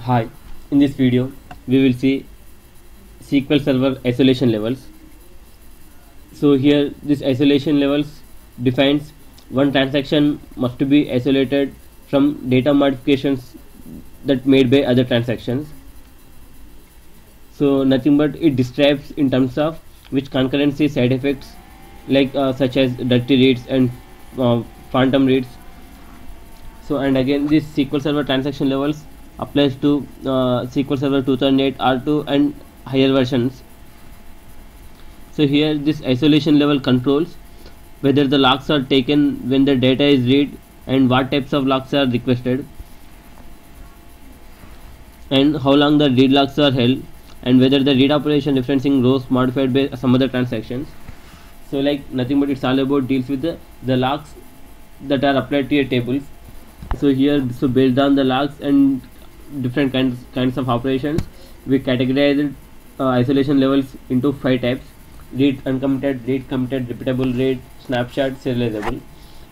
Hi, in this video we will see SQL Server isolation levels. So here this isolation levels defines one transaction must be isolated from data modifications that made by other transactions. So nothing but it describes in terms of which concurrency side effects like such as dirty reads and phantom reads. So and again this SQL Server transaction levels applies to SQL Server 2008 R2 and higher versions. So here this isolation level controls whether the locks are taken when the data is read and what types of locks are requested and how long the read locks are held and whether the read operation referencing rows modified by some other transactions. So like nothing but it's all about deals with the locks that are applied to your tables. So here so based on the locks and different kinds of operations we categorized isolation levels into 5 types: read uncommitted, read committed, repeatable read, snapshot, serializable.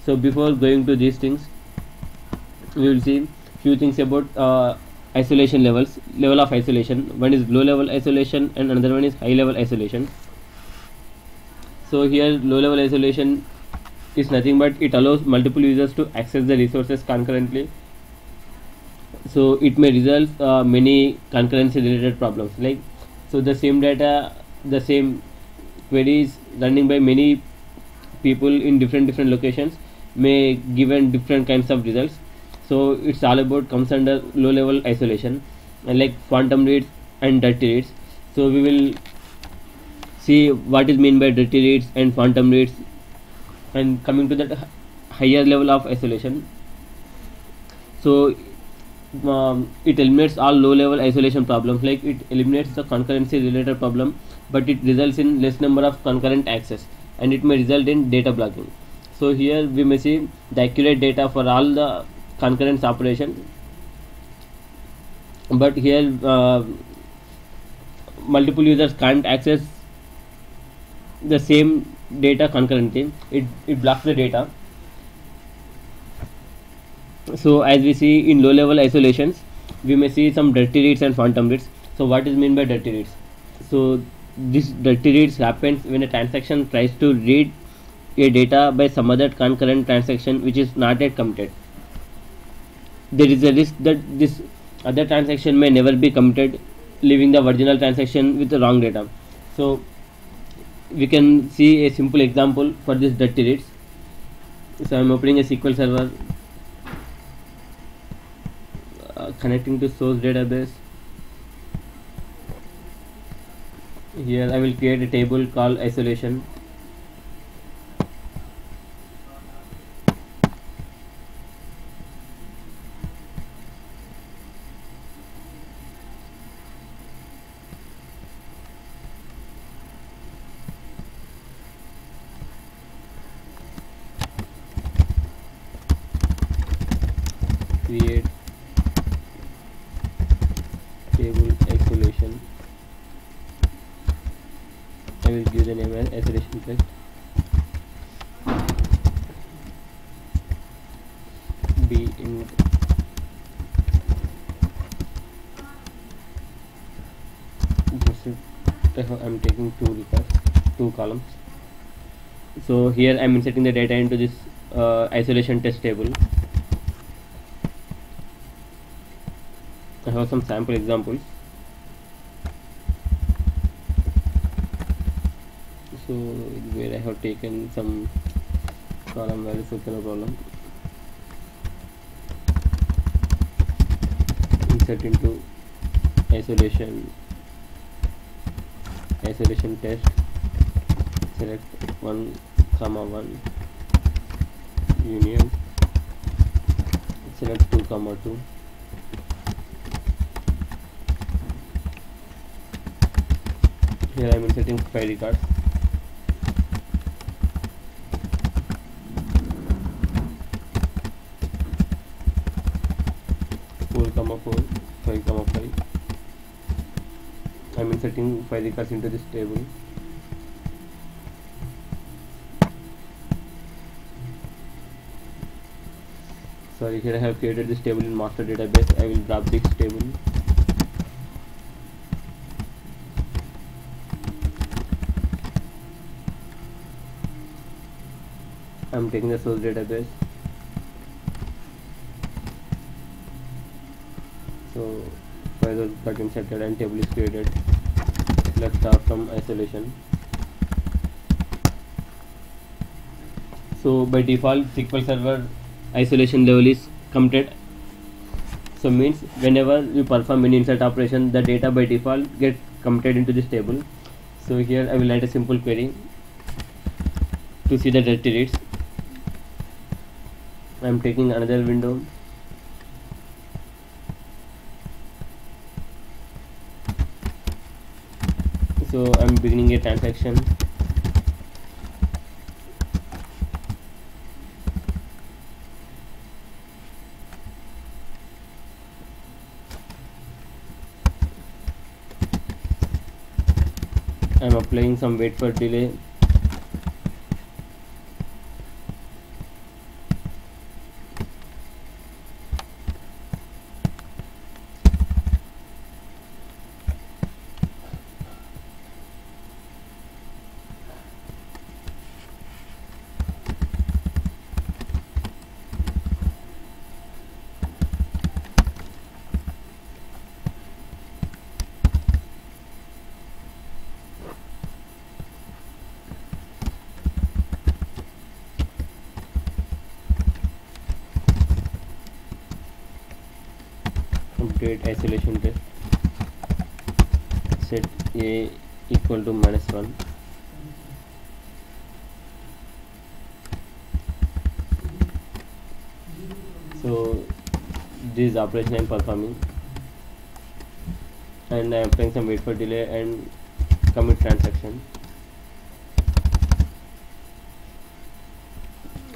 So before going to these things we will see few things about isolation levels, level of isolation. One is low level isolation and another one is high level isolation. So here low level isolation is nothing but it allows multiple users to access the resources concurrently. So it may result many concurrency related problems, like so the same data, the same queries running by many people in different locations may given different kinds of results. So it's all about comes under low level isolation and like phantom reads and dirty reads. So we will see what is mean by dirty reads and phantom reads. And coming to that higher level of isolation, so it eliminates all low level isolation problems, like it eliminates the concurrency related problem, but it results in less number of concurrent access and it may result in data blocking. So here we may see the accurate data for all the concurrent operation, but here multiple users can't access the same data concurrently. It blocks the data. So as we see in low level isolations we may see some dirty reads and phantom reads. So what is mean by dirty reads? So this dirty reads happens when a transaction tries to read a data by some other concurrent transaction which is not yet committed. There is a risk that this other transaction may never be committed, leaving the original transaction with the wrong data. So we can see a simple example for this dirty reads. So I am opening a SQL Server, connecting to source database. Here I will create a table called isolation. Create table isolation. I will give the name as isolation text. B in I'm taking two records, two columns. So here I'm inserting the data into this isolation test table. I have some sample examples. So where I have taken some column values, so no problem. Insert into isolation test. Select 1, 1 union. Select 2, 2. Here I am inserting 5 records. Four, 5, 5. I am inserting 5 records into this table. Sorry, here I have created this table in master database. I will drop this table. I'm taking the source database. So file got inserted and table is created. Let's start from isolation. So by default SQL Server isolation level is committed. So means whenever you perform any insert operation, the data by default gets committed into this table. So here I will write a simple query to see the directory reads. I am taking another window. So I am beginning a transaction. I am applying some wait for delay. Complete isolation test. Set a equal to -1. So this operation I am performing, and I am applying some wait for delay and commit transaction.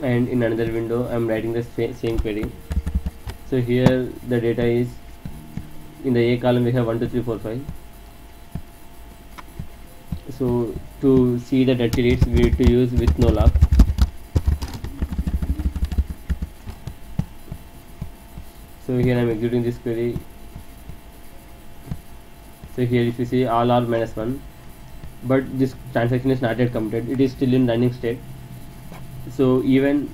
And in another window I am writing the same query. So here the data is in the A column. We have 1 2 3 4 5. So to see the directory reads, we need to use with no lock. So here I am executing this query. So here if you see, all are -1, but this transaction is not yet committed, it is still in running state. So even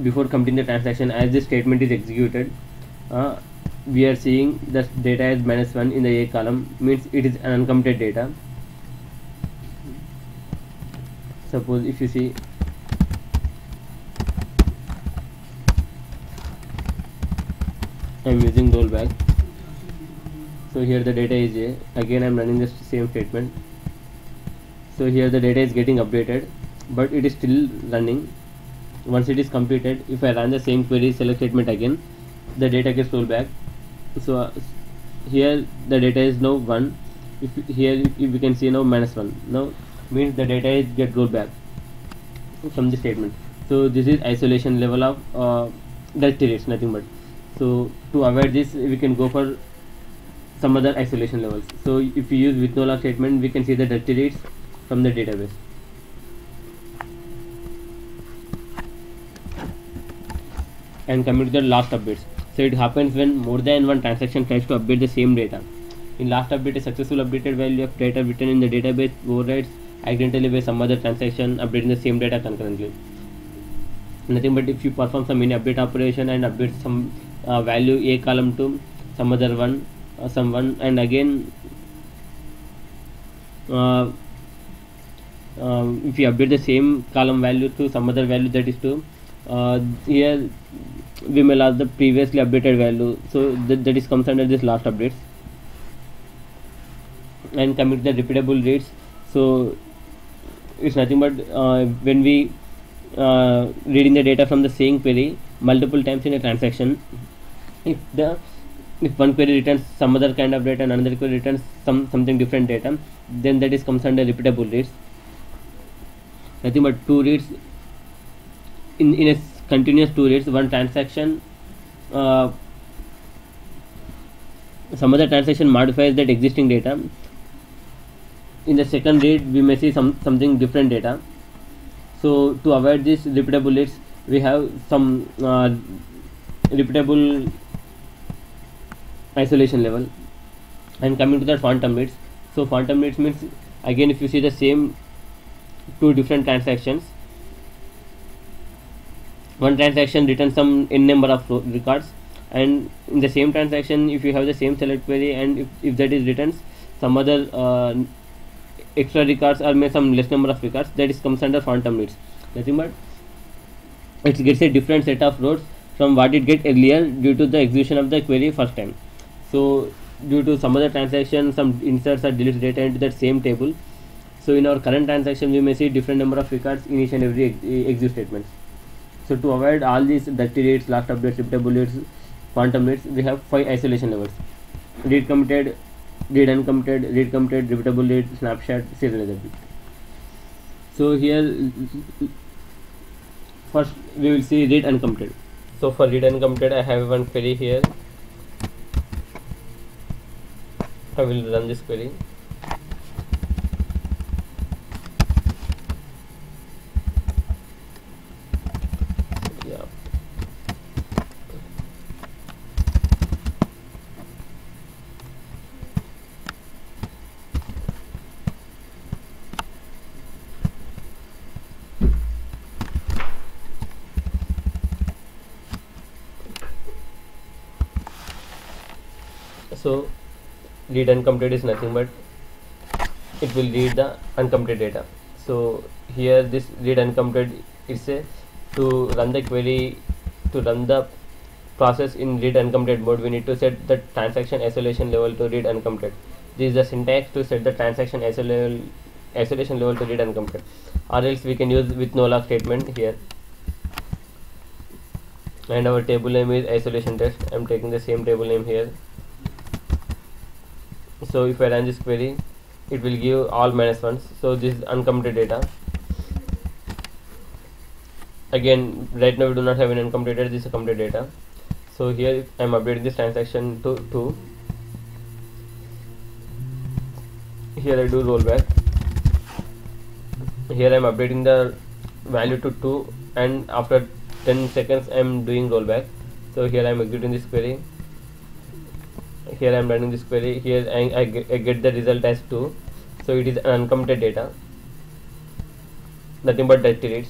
before completing the transaction, as this statement is executed, we are seeing the data as -1 in the A column, means it is an uncommitted data. Suppose if you see, I am using rollback. So here the data is A. Again I am running the same statement. So here the data is getting updated, but it is still running. Once it is completed, if I run the same query select statement again, the data gets rolled back. So here the data is now 1. If we can see now -1, now means the data is get rolled back from the statement. So this is isolation level of directory reads, nothing but. So to avoid this, we can go for some other isolation levels. So if we use with no lock statement, we can see the directory reads from the database. And coming to the last updates. So it happens when more than one transaction tries to update the same data. In last update, a successful updated value of data written in the database overrides accidentally by some other transaction updating the same data concurrently. Nothing but if you perform some mini update operation and update some value A column to some other one, someone, and again if you update the same column value to some other value, that is to here we may lose the previously updated value. So that is comes under this last updates. And coming to the repeatable reads, so it's nothing but when we reading the data from the same query multiple times in a transaction, if one query returns some other kind of data and another query returns something different data, then that is comes under repeatable reads. Nothing but two reads in a continuous two reads. One transaction, some other transaction modifies that existing data. In the second read, we may see something different data. So to avoid this repeatable reads, we have some repeatable isolation level. And coming to the phantom reads, so phantom reads means again if you see the same two different transactions, one transaction returns some n number of records, and in the same transaction if you have the same select query and if that is returns some other extra records or may some less number of records, that is comes under phantom reads. Nothing but it gets a different set of rows from what it get earlier due to the execution of the query first time. So due to some other transaction, some inserts or deletes data into that same table. So in our current transaction we may see different number of records in each and every execute statements. So to avoid all these dirty reads, last updates, repeatable reads, quantum reads, we have 5 isolation levels: read committed, read uncommitted, read committed, repeatable read, snapshot, serializable. So here first we will see read uncommitted. So for read uncommitted I have one query here. I will run this query. Yeah. So read uncommitted is nothing but it will read the uncommitted data. So here this read uncommitted is a to run the query, to run the process in read uncommitted mode, we need to set the transaction isolation level to read uncommitted. This is the syntax to set the transaction isolation level to read uncommitted, or else we can use with no log statement here. And our table name is isolation test. I am taking the same table name here. So if I run this query, it will give all -1s. So this is uncommitted data. Again, right now we do not have an uncommitted data, this is committed data. So here I am updating this transaction to 2. Here I do rollback. Here I am updating the value to 2, and after 10 seconds I am doing rollback. So here I am executing this query. Here I am running this query. Here I get the result as 2. So it is uncommitted data, nothing but dirty reads.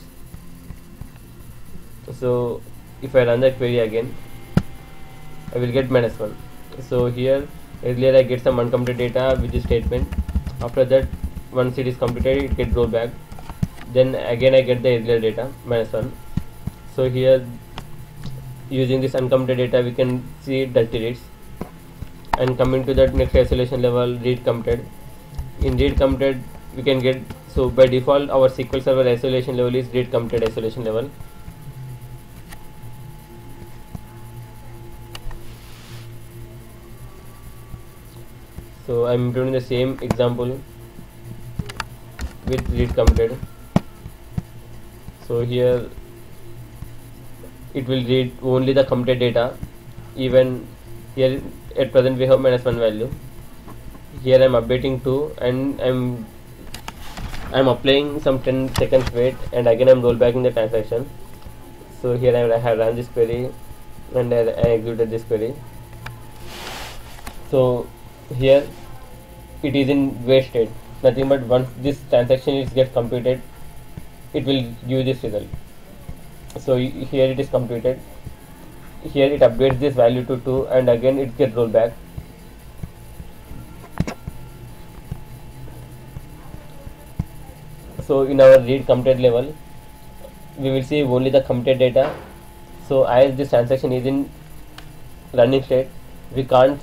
So if I run that query again, I will get -1. So here earlier I get some uncommitted data with this statement. After that, once it is completed, it gets rolled back. Then again I get the earlier data -1. So here using this uncommitted data we can see dirty reads. And coming to that next isolation level, read committed. In read committed we can get, so by default our SQL Server isolation level is read committed isolation level. So I am implementing the same example with read committed. So here it will read only the committed data. Even here at present we have -1 value. Here I am updating 2, and I am applying some 10 seconds wait, and again I am rollbacking the transaction. So here I have run this query and I executed this query. So here it is in wait state, nothing but once this transaction is get completed, it will give this result. So here it is completed. Here it updates this value to 2, and again it gets rolled back. So in our read committed level we will see only the committed data. So as this transaction is in running state, we can't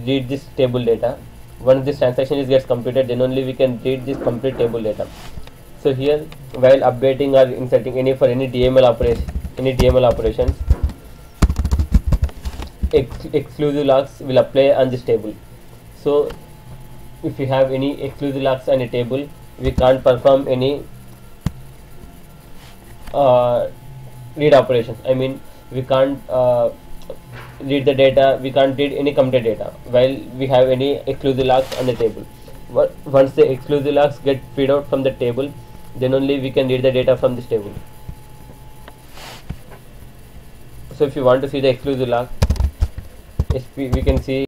read this table data. Once this transaction gets completed, then only we can read this complete table data. So here while updating or inserting any DML operations, exclusive locks will apply on this table. So if we have any exclusive locks on a table, we can't perform any read operations. I mean, we can't read the data, we can't read any committed data while we have any exclusive locks on the table. Once the exclusive locks get feed out from the table, then only we can read the data from this table. So if you want to see the exclusive lock, we can see